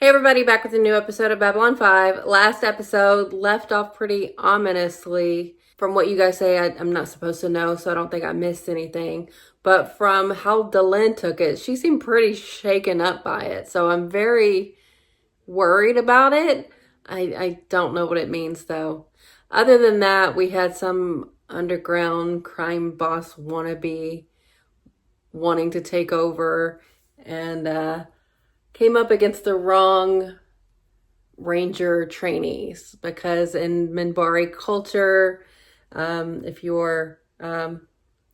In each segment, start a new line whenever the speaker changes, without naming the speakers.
Hey everybody, back with a new episode of Babylon 5. Last episode left off pretty ominously. From what you guys say, I'm not supposed to know, so I don't think I missed anything. But from how Delenn took it, she seemed pretty shaken up by it. So I'm very worried about it. I don't know what it means though. Other than that, we had some underground crime boss wannabe wanting to take over and came up against the wrong ranger trainees, because in Minbari culture, if you're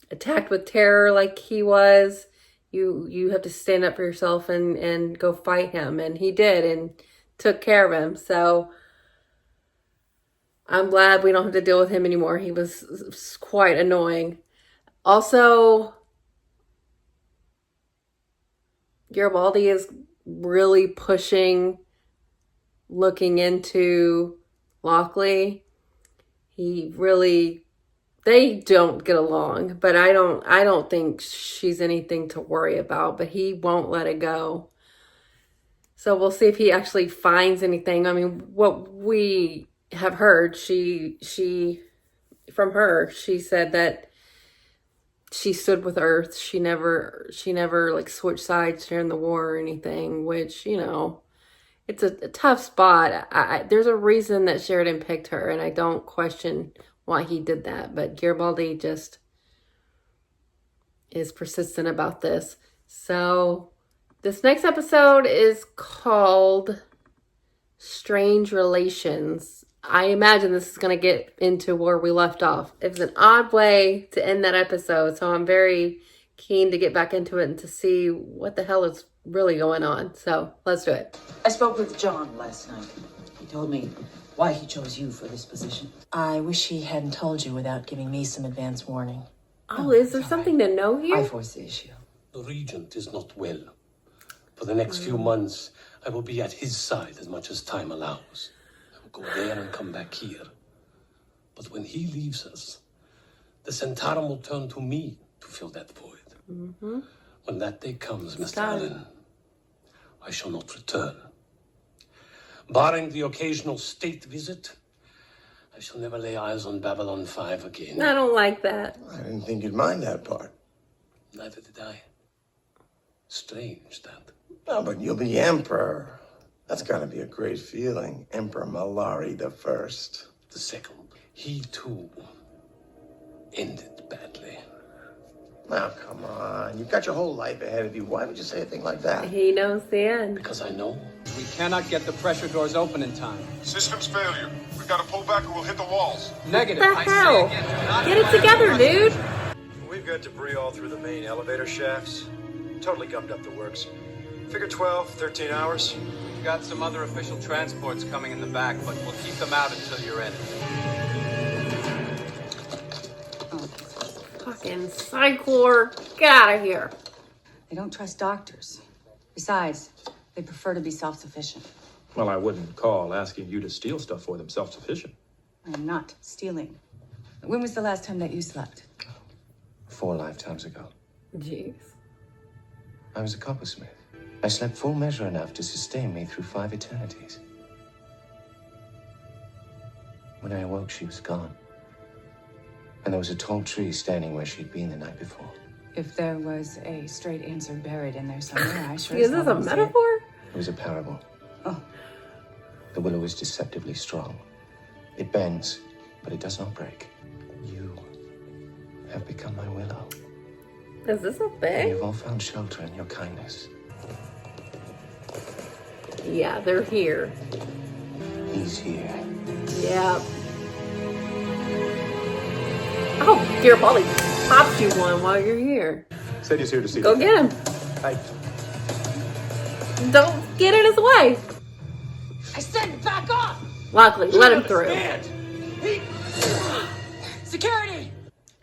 attacked with terror like he was, you have to stand up for yourself and go fight him, and he did and took care of him. So I'm glad we don't have to deal with him anymore. He was quite annoying. Also, Garibaldi is really pushing looking into Lockley. They don't get along, but I don't think she's anything to worry about, but he won't let it go. So we'll see if he actually finds anything. I mean, what we have heard, she said that she stood with Earth. She never like switched sides during the war or anything, which, you know, it's a tough spot. There's a reason that Sheridan picked her, and I don't question why he did that. But Garibaldi just is persistent about this. So this next episode is called Strange Relations. I imagine this is going to get into where we left off. It was an odd way to end that episode, so I'm very keen to get back into it and to see what the hell is really going on. So let's do it.
I spoke with John last night. He told me why he chose you for this position. I wish he hadn't told you without giving me some advance warning.
Oh, is there something to know here?
I foresee the issue.
The regent is not well. For the next few months, I will be at his side as much as time allows. Go there and come back here. But when he leaves us, the Centaurum will turn to me to fill that void. Mm-hmm. When that day comes, Mr. Allen, I shall not return. Barring the occasional state visit, I shall never lay eyes on Babylon 5 again.
I don't like that.
I didn't think you'd mind that part.
Neither did I. Strange, that.
No, but you'll be emperor. That's gotta be a great feeling. Emperor Malari the First.
The second, he too ended badly.
Now, come on. You've got your whole life ahead of you. Why would you say a thing like that?
He knows the end.
Because I know.
We cannot get the pressure doors open in time.
Systems failure. We've got to pull back or we'll hit the walls.
Negative.
What the hell? Get it together, dude.
We've got debris all through the main elevator shafts. Totally gummed up the works. Figure 12, 13 hours.
We've got some other official transports coming in the back, but we'll keep them out until you're in.
Fucking Psychor. Get out of here.
They don't trust doctors. Besides, they prefer to be self-sufficient.
Well, I wouldn't call asking you to steal stuff for them self-sufficient.
I am not stealing. When was the last time that you slept?
4 lifetimes ago.
Jeez.
I was a coppersmith. I slept full measure enough to sustain me through 5 eternities. When I awoke, she was gone. And there was a tall tree standing where she'd been the night before.
If there was a straight answer buried in there somewhere, I sure
Is this a metaphor?
It was a parable.
Oh.
The willow is deceptively strong. It bends, but it does not break. You have become my willow.
Is this a
And
thing?
you've all found shelter in your kindness.
Yeah, they're here.
He's here.
Yeah. Oh, Garibaldi popped you one while you're here.
Said he's here to see
Go
the
get him.
Hey,
Don't get in his way.
I said back off!
Lockley, let him through.
Security!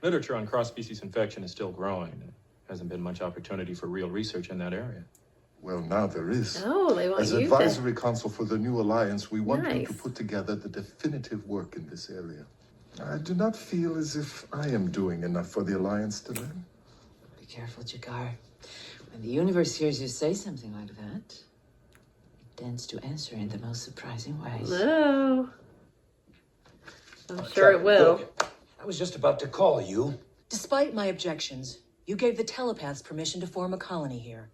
literature on cross-species infection is still growing. There hasn't been much opportunity for real research in that area.
Well, now there is.
Oh, they want
As
you
advisory council for the new alliance, we want you to
Nice.
put together the definitive work in this area. I do not feel as if I am doing enough for the alliance to learn.
Be careful, Jakar. When the universe hears you say something like that, it tends to answer in the most surprising ways.
No. I'm sure it will.
Look, I was just about to call you.
Despite my objections, you gave the telepaths permission to form a colony here.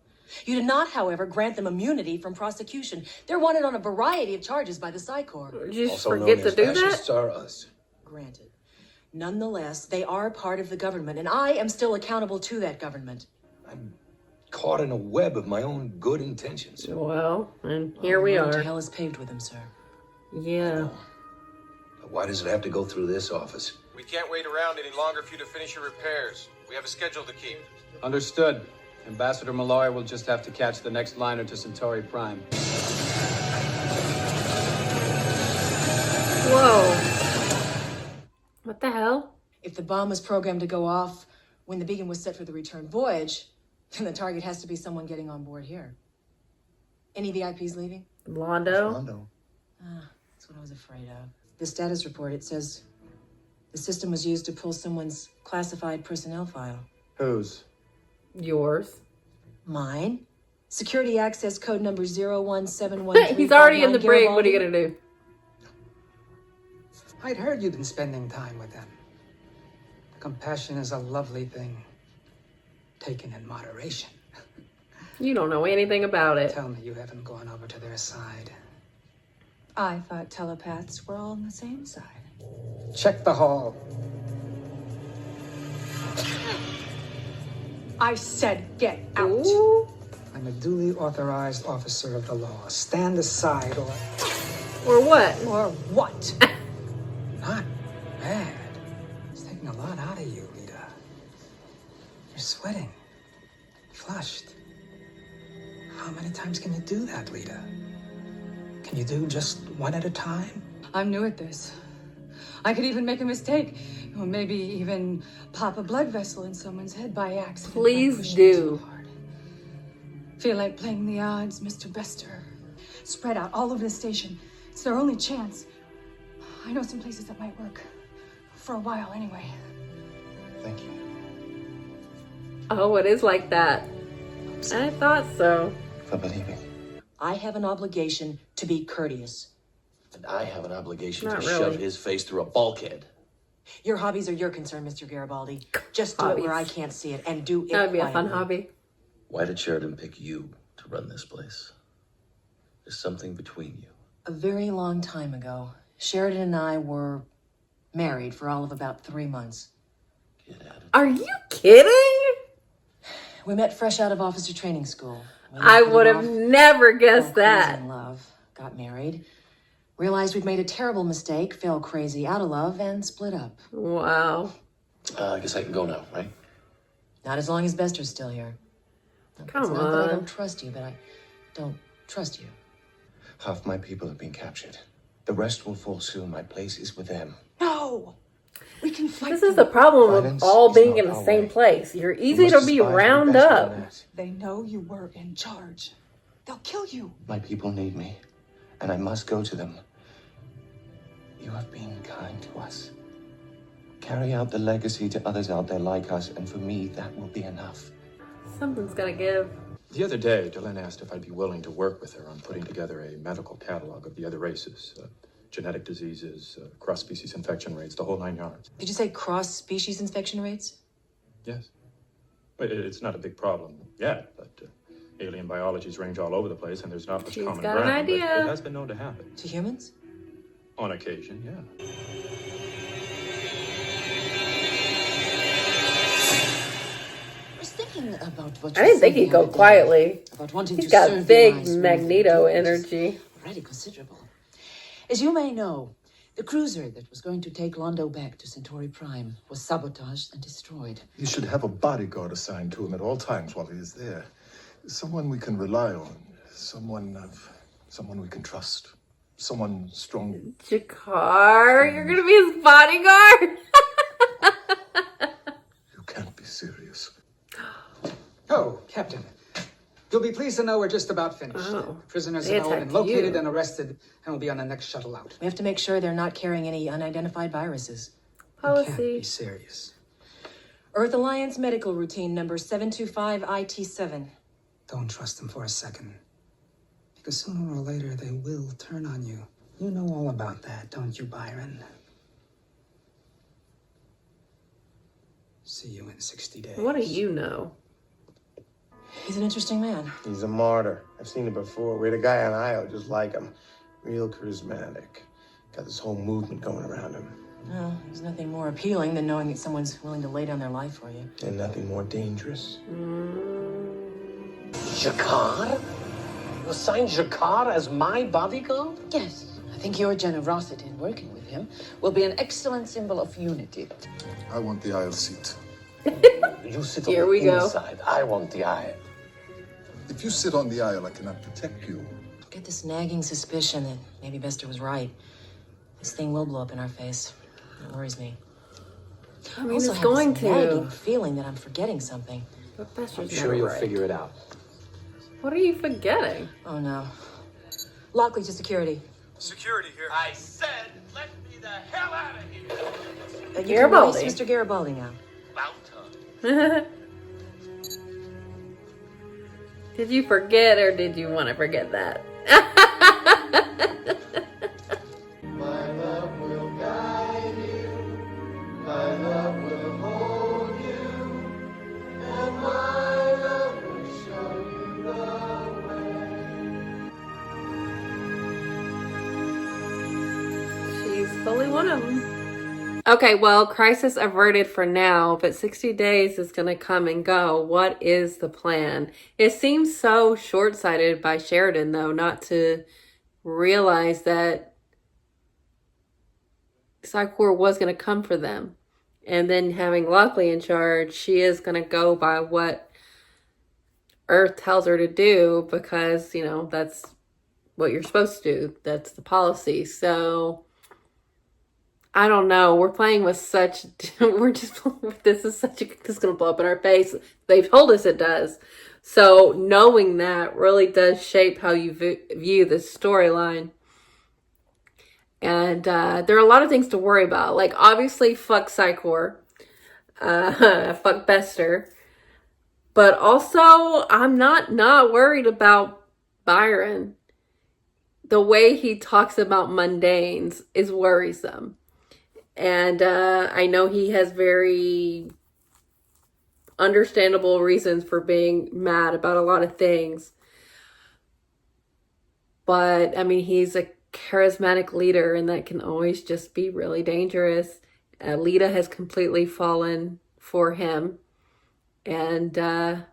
You did not, however, grant them immunity from prosecution. They're wanted on a variety of charges by the Psi Corps.
Did you just
Also
forget
known
to
as
do that?
fascists are us.
Granted. Nonetheless, they are part of the government, and I am still accountable to that government.
I'm caught in a web of my own good intentions.
Well, and here we
The road to
are.
hell is paved with them, sir.
Yeah.
But why does it have to go through this office?
We can't wait around any longer for you to finish your repairs. We have a schedule to keep.
Understood. Ambassador Malloy will just have to catch the next liner to Centauri Prime.
Whoa. What the hell?
If the bomb was programmed to go off when the beacon was set for the return voyage, then the target has to be someone getting on board here. Any VIPs leaving?
Londo?
That's what I was afraid of. The status report, it says the system was used to pull someone's classified personnel file.
Whose?
Yours.
Mine? Security access code number 01713.
He's already in the brig. What are you gonna do?
I'd heard you'd been spending time with them. Compassion is a lovely thing, taken in moderation.
You don't know anything about it.
Tell me you haven't gone over to their side.
I thought telepaths were all on the same side.
Check the hall.
I said get out.
Ooh.
I'm a duly authorized officer of the law. Stand aside or
what?
Or what? Not bad. It's taking a lot out of you, Lita. You're sweating. Flushed. How many times can you do that, Lita? Can you do just one at a time?
I'm new at this. I could even make a mistake. Or maybe even pop a blood vessel in someone's head by accident.
Please do.
Feel like playing the odds, Mr. Bester. Spread out all over the station. It's their only chance. I know some places that might work. For a while, anyway.
Thank you.
Oh, it is like that. I thought so.
For believing.
I have an obligation to be courteous.
And I have an obligation
Not
to
really.
shove his face through a bulkhead.
Your hobbies are your concern, Mr. Garibaldi. Just do it where I can't see it, and do it
That would be a fun
quietly.
hobby.
Why did Sheridan pick you to run this place? There's something between you.
A very long time ago, Sheridan and I were married for all of about 3 months.
Are you kidding?
We met fresh out of officer training school. We
I
hit it
would have
off,
never guessed
fell crazy
that.
in love, got married, realized we'd made a terrible mistake, fell crazy out of love, and split up.
Wow.
I guess I can go now, right?
Not as long as Bester's still here.
Come
it's not that I
on.
don't trust you, but I don't trust you.
Half my people have been captured. The rest will fall soon. My place is with them.
No! We can fight.
This is the problem with
Violence
all
is
being
not
in the
our
same
way.
place. You're easy
We
to
must
be
aspire to
round
better
up.
than that.
They know you were in charge. They'll kill you.
My people need me, and I must go to them. You have been kind to us. Carry out the legacy to others out there like us, and for me, that will be enough.
Something's gonna give.
The other day, Delenn asked if I'd be willing to work with her on putting together a medical catalog of the other races. Genetic diseases, cross-species infection rates, the whole 9 yards.
Did you say cross-species infection rates?
Yes. It's not a big problem yet, but alien biologies range all over the place, and there's not much
She's
common
got an
ground. But
idea.
it has been known to happen.
To humans?
On occasion, yeah.
I was thinking about what
I
you
didn't think
said
he'd
the
go
other day
quietly.
About wanting
He's
to
got
serve
big
your eyes with
Magneto
your fingers.
energy.
Already considerable. As you may know, the cruiser that was going to take Londo back to Centauri Prime was sabotaged and destroyed.
You should have a bodyguard assigned to him at all times while he is there. Someone we can rely on. Someone we can trust. Someone strong.
Jakar, you're gonna be his bodyguard?
You can't be serious.
Oh, Captain. You'll be pleased to know we're just about finished.
Oh.
Prisoners
They
have all been
attacked
located
you.
and arrested and will be on the next shuttle out.
We have to make sure they're not carrying any unidentified viruses.
You can't be
Policy.
serious.
Earth Alliance medical routine number 725 IT7.
Don't trust them for a second. Because sooner or later they will turn on you. You know all about that, don't you, Byron? See you in 60 days.
What do you know?
He's an interesting man.
He's a martyr. I've seen it before. We had a guy on Io just like him. Real charismatic. Got this whole movement going around him.
Well, there's nothing more appealing than knowing that someone's willing to lay down their life for you.
And nothing more dangerous.
Jakar? You assigned Jakar as my bodyguard?
Yes, I think your generosity in working with him will be an excellent symbol of unity.
I want the aisle seat.
You sit
Here
on
we
the
go.
inside. I want the aisle.
If you sit on the aisle, I cannot protect you.
I get this nagging suspicion that maybe Bester was right. This thing will blow up in our face. It worries me.
I mean,
also
it's
have
going
this
to.
nagging feeling that I'm forgetting something.
But Bester's
I'm
never
sure you'll
right.
figure it out.
What are you forgetting?
Oh no. Lockley to security.
Security here.
I said, let me the hell out of here.
You can release
Garibaldi.
Mr. Garibaldi now.
About time.
Did you forget or did you want to forget that?
My love will guide you. My love will hold you. And my love will show you the way.
She's fully one of them. Okay, well, crisis averted for now, but 60 days is going to come and go. What is the plan? It seems so short-sighted by Sheridan, though, not to realize that Psychor was going to come for them. And then having Lockley in charge, she is going to go by what Earth tells her to do because, you know, that's what you're supposed to do. That's the policy. So I don't know. We're playing with such, this is going to blow up in our face. They've told us it does. So knowing that really does shape how you view this storyline. And there are a lot of things to worry about. Like, obviously, fuck Psychor. Fuck Bester. But also, I'm not worried about Byron. The way he talks about mundanes is worrisome. And I know he has very understandable reasons for being mad about a lot of things. But, I mean, he's a charismatic leader, and that can always just be really dangerous. Lita has completely fallen for him. And I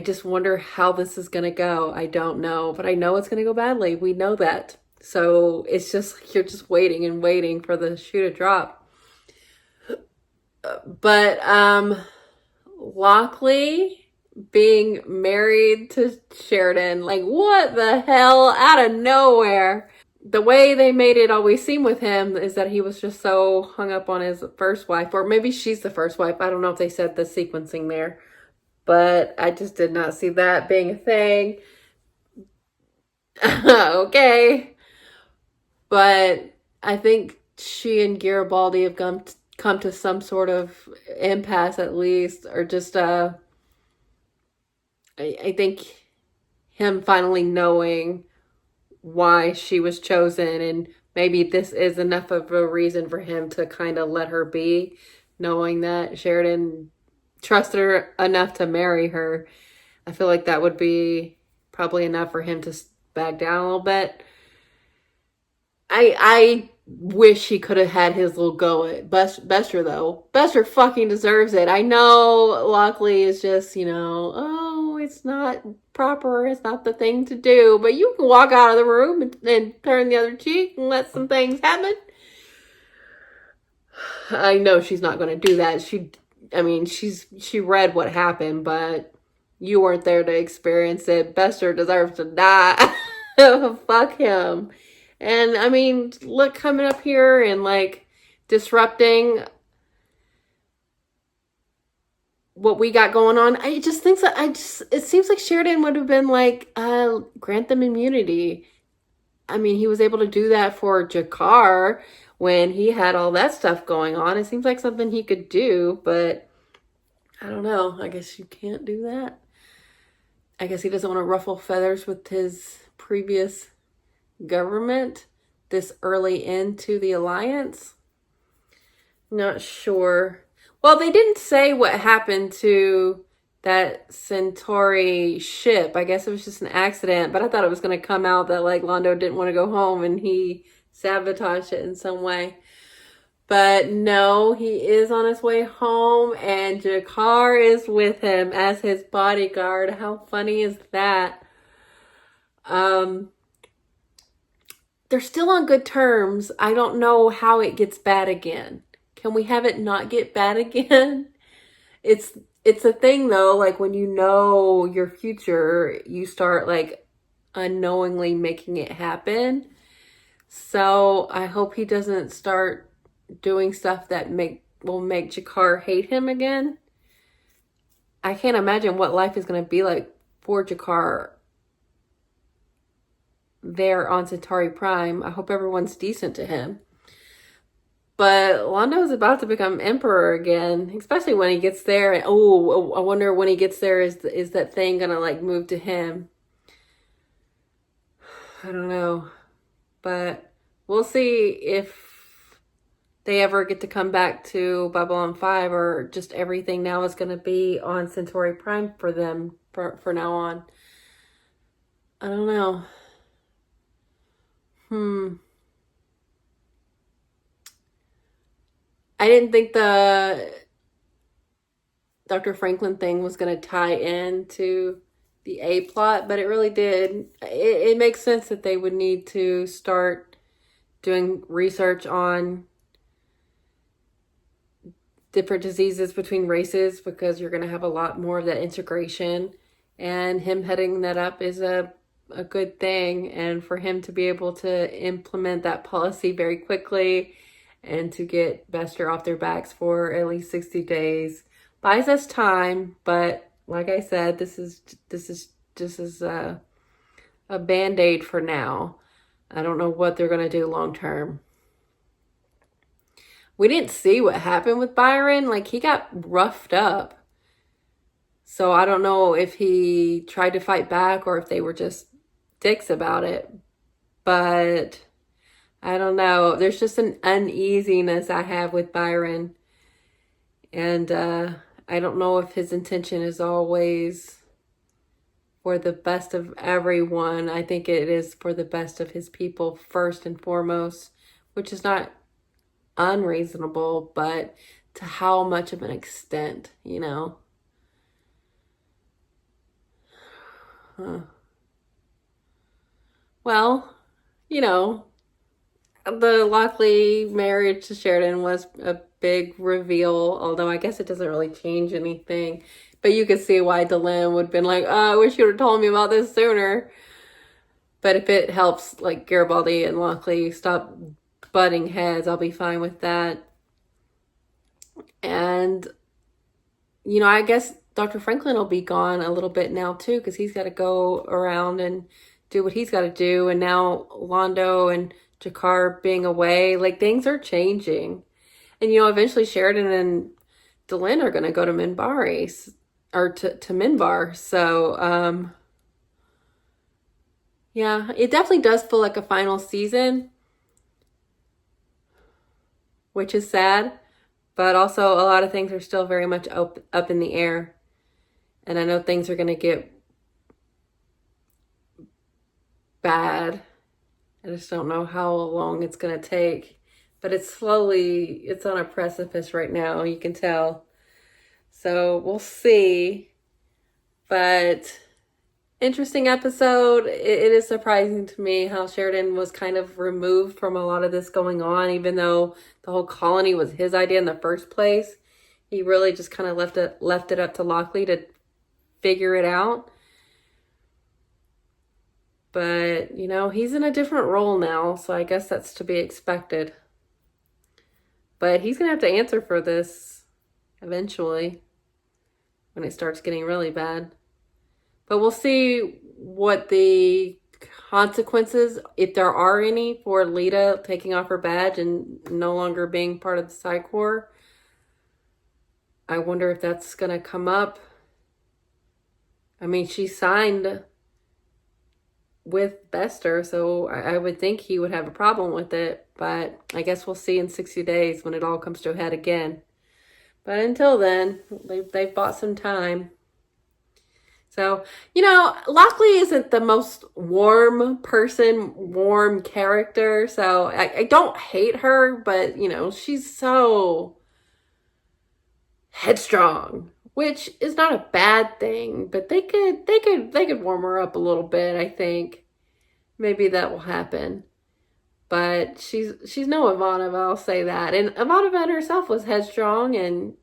just wonder how this is going to go. I don't know, but I know it's going to go badly. We know that. So it's just, you're just waiting and waiting for the shoe to drop. But Lockley being married to Sheridan, like, what the hell, out of nowhere. The way they made it always seem with him is that he was just so hung up on his first wife, or maybe she's the first wife. I don't know if they said the sequencing there, but I just did not see that being a thing. Okay. But I think she and Garibaldi have come to some sort of impasse at least, or just I think him finally knowing why she was chosen, and maybe this is enough of a reason for him to kind of let her be, knowing that Sheridan trusted her enough to marry her. I feel like that would be probably enough for him to back down a little bit. I wish he could have had his little go at Bester, though. Bester fucking deserves it. I know Lockley is just, you know, oh, it's not proper, it's not the thing to do, but you can walk out of the room and turn the other cheek and let some things happen. I know she's not going to do that. She read what happened, but you weren't there to experience it. Bester deserves to die. Fuck him. And I mean, look, coming up here and like disrupting what we got going on. It seems like Sheridan would have been like, grant them immunity. I mean, he was able to do that for Jakar when he had all that stuff going on. It seems like something he could do, but I don't know. I guess you can't do that. I guess he doesn't want to ruffle feathers with his previous government this early into the alliance. Not sure. Well, they didn't say what happened to that Centauri ship. I guess it was just an accident, but I thought it was going to come out that like Londo didn't want to go home and he sabotaged it in some way. But no, he is on his way home and Jakar is with him as his bodyguard. How funny is that? They're still on good terms. I don't know how it gets bad again. Can we have it not get bad again? It's a thing though, like when you know your future, you start like unknowingly making it happen. So I hope he doesn't start doing stuff that will make Jakar hate him again. I can't imagine what life is going to be like for Jakar there on Centauri Prime. I hope everyone's decent to him. But Londo is about to become emperor again, especially when he gets there. And oh, I wonder when he gets there, is that thing gonna like move to him? I don't know, but we'll see if they ever get to come back to Babylon 5, or just everything now is going to be on Centauri Prime for them for now on. I don't know. I didn't think the Dr. Franklin thing was going to tie into the A plot, but it really did. It makes sense that they would need to start doing research on different diseases between races, because you're going to have a lot more of that integration, and him heading that up is a good thing. And for him to be able to implement that policy very quickly and to get Bester off their backs for at least 60 days buys us time. But like I said, this is just a band-aid for now. I don't know what they're going to do long term. We didn't see what happened with Byron. Like, he got roughed up. So I don't know if he tried to fight back or if they were just dicks about it. But I don't know. There's just an uneasiness I have with Byron. And I don't know if his intention is always for the best of everyone. I think it is for the best of his people first and foremost, which is not unreasonable, but to how much of an extent, you know? Well, you know, the Lockley marriage to Sheridan was a big reveal, although I guess it doesn't really change anything. But you could see why Delenn would have been like, oh, I wish you would have told me about this sooner. But if it helps, like, Garibaldi and Lockley stop butting heads, I'll be fine with that. And, you know, I guess Dr. Franklin will be gone a little bit now too, because he's got to go around and do what he's got to do. And now Londo and Jakar being away, like, things are changing. And, you know, eventually Sheridan and Delenn are going to go to Minbari, or to Minbar. So, yeah, it definitely does feel like a final season, which is sad, but also a lot of things are still very much up in the air. And I know things are going to get bad. I just don't know how long it's going to take, but it's on a precipice right now, you can tell. So we'll see, but interesting episode. It is surprising to me how Sheridan was kind of removed from a lot of this going on, even though the whole colony was his idea in the first place. He really just kind of left it up to Lockley to figure it out. But, you know, he's in a different role now, so I guess that's to be expected. But he's going to have to answer for this eventually when it starts getting really bad. But we'll see what the consequences, if there are any, for Lita taking off her badge and no longer being part of the Psi Corps. I wonder if that's going to come up. I mean, she signed with Bester, so I would think he would have a problem with it. But I guess we'll see in 60 days when it all comes to a head again. But until then, they've bought some time. So, Lockley isn't the most warm character. So I don't hate her, but, she's so headstrong, which is not a bad thing, but they could warm her up a little bit, I think. Maybe that will happen. But she's no Ivanova, I'll say that. And Ivanova herself was headstrong, and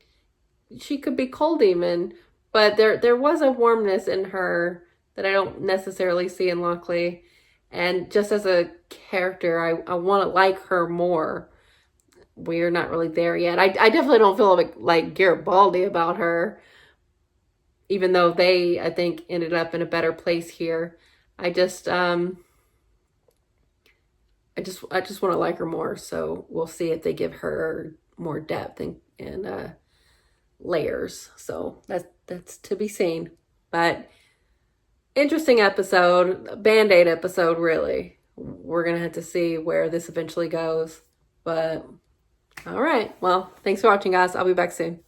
she could be cold even. But there was a warmness in her that I don't necessarily see in Lockley. And just as a character, I want to like her more. We're not really there yet. I definitely don't feel like Garibaldi about her. Even though they, I think, ended up in a better place here. I just want to like her more. So we'll see if they give her more depth and layers. So that's to be seen. But interesting episode, Band-Aid episode, really. We're gonna have to see where this eventually goes. But all right, well, thanks for watching, guys. I'll be back soon.